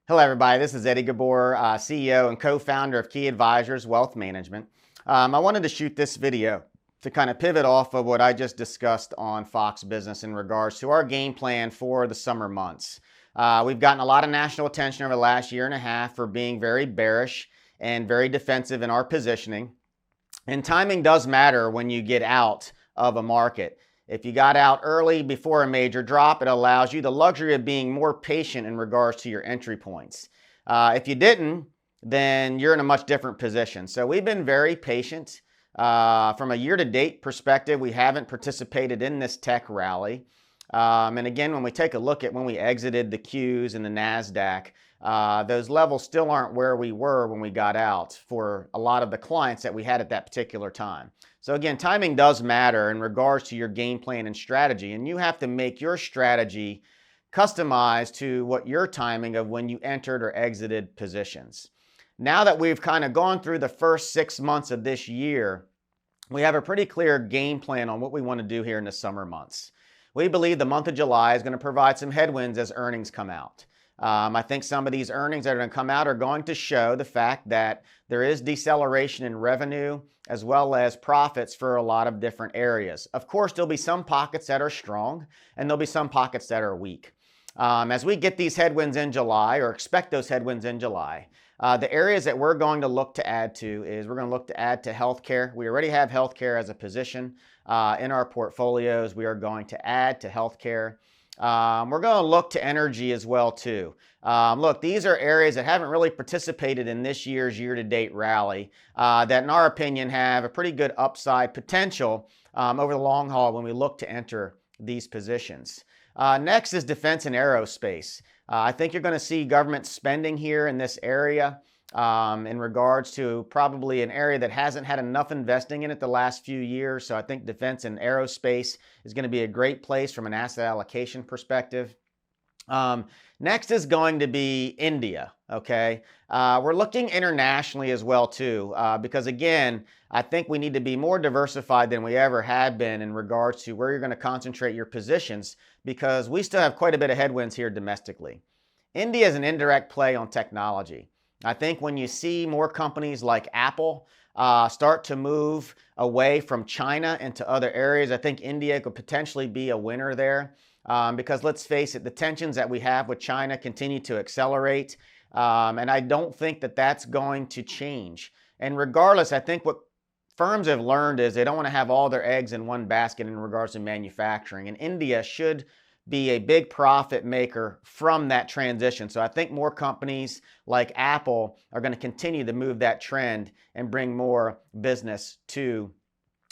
Hello, everybody. This is Eddie Ghabour, CEO and co-founder of Key Advisors Wealth Management. I wanted to shoot this video to kind of pivot off of what I just discussed on Fox Business in regards to our game plan for the summer months. We've gotten a lot of national attention over the last year and a half for being very bearish and very defensive in our positioning. And timing does matter when you get out of a market. If you got out early before a major drop, it allows you the luxury of being more patient in regards to your entry points. If you didn't, then you're in a much different position. So we've been very patient. From a year-to-date perspective, we haven't participated in this tech rally. And again, when we take a look at when we exited the Qs and the NASDAQ, those levels still aren't where we were when we got out for a lot of the clients that we had at that particular time. So again, timing does matter in regards to your game plan and strategy, and you have to make your strategy customized to what your timing of when you entered or exited positions. Now that we've kind of gone through the first 6 months of this year, we have a pretty clear game plan on what we want to do here in the summer months. We believe the month of July is going to provide some headwinds as earnings come out. I think some of these earnings that are going to come out are going to show the fact that there is deceleration in revenue as well as profits for a lot of different areas. Of course, there'll be some pockets that are strong and there'll be some pockets that are weak. As we get these headwinds in July, or expect those headwinds in July, the areas that we're going to look to add to is we're going to look to add to healthcare. We already have healthcare as a position in our portfolios. We are going to add to healthcare. We're going to look to energy as well too. Look, these are areas that haven't really participated in this year's year-to-date rally that in our opinion have a pretty good upside potential over the long haul when we look to enter these positions. Next is defense and aerospace. I think you're going to see government spending here in this area in regards to probably an area that hasn't had enough investing in it the last few years. So I think defense and aerospace is going to be a great place from an asset allocation perspective. Next is going to be India, okay? We're looking internationally as well too, because again, I think we need to be more diversified than we ever have been in regards to where you're going to concentrate your positions, because we still have quite a bit of headwinds here domestically. India is an indirect play on technology. I think when you see more companies like Apple start to move away from China into other areas, I think India could potentially be a winner there. Because let's face it, the tensions that we have with China continue to accelerate. And I don't think that that's going to change. And regardless, I think what firms have learned is they don't want to have all their eggs in one basket in regards to manufacturing. And India should be a big profit maker from that transition. So I think more companies like Apple are going to continue to move that trend and bring more business to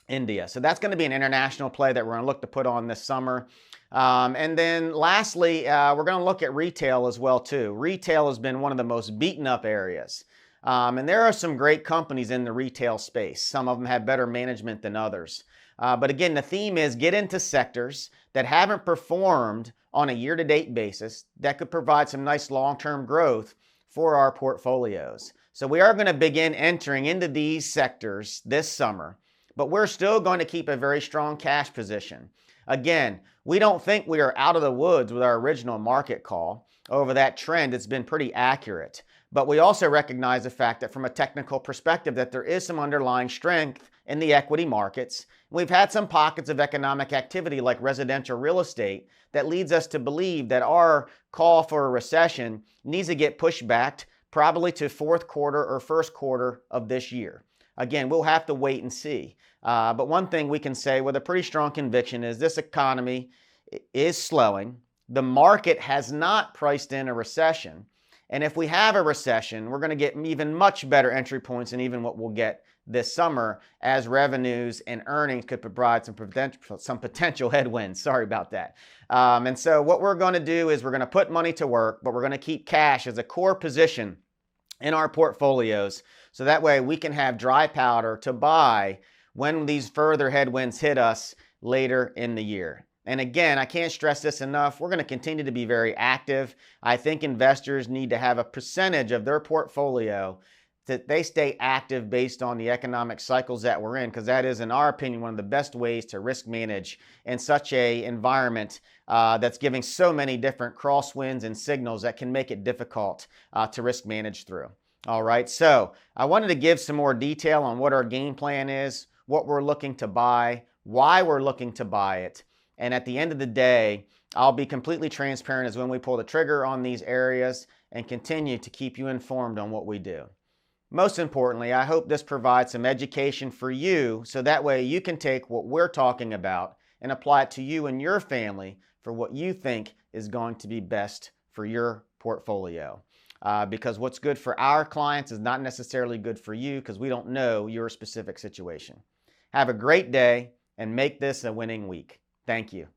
India. So that's going to be an international play that we're going to look to put on this summer. And then lastly, we're going to look at retail as well too. Retail has been one of the most beaten up areas. And there are some great companies in the retail space. Some of them have better management than others. But again, the theme is get into sectors that haven't performed on a year-to-date basis that could provide some nice long-term growth for our portfolios. So we are going to begin entering into these sectors this summer, but we're still going to keep a very strong cash position. Again, we don't think we are out of the woods with our original market call over that trend. It's been pretty accurate. But we also recognize the fact that from a technical perspective that there is some underlying strength in the equity markets. We've had some pockets of economic activity like residential real estate that leads us to believe that our call for a recession needs to get pushed back probably to fourth quarter or first quarter of this year. Again, we'll have to wait and see. But one thing we can say with a pretty strong conviction is this economy is slowing. The market has not priced in a recession. And if we have a recession, we're going to get even much better entry points than even what we'll get this summer, as revenues and earnings could provide some potential headwinds. Sorry about that. And so what we're going to do is we're going to put money to work, but we're going to keep cash as a core position in our portfolios. So that way we can have dry powder to buy when these further headwinds hit us later in the year. And again, I can't stress this enough. We're going to continue to be very active. I think investors need to have a percentage of their portfolio that they stay active based on the economic cycles that we're in, because that is, in our opinion, one of the best ways to risk manage in such a environment that's giving so many different crosswinds and signals that can make it difficult to risk manage through. All right, so I wanted to give some more detail on what our game plan is, what we're looking to buy, why we're looking to buy it, and at the end of the day, I'll be completely transparent as when we pull the trigger on these areas and continue to keep you informed on what we do. Most importantly, I hope this provides some education for you so that way you can take what we're talking about and apply it to you and your family for what you think is going to be best for your portfolio. Because what's good for our clients is not necessarily good for you because we don't know your specific situation. Have a great day and make this a winning week. Thank you.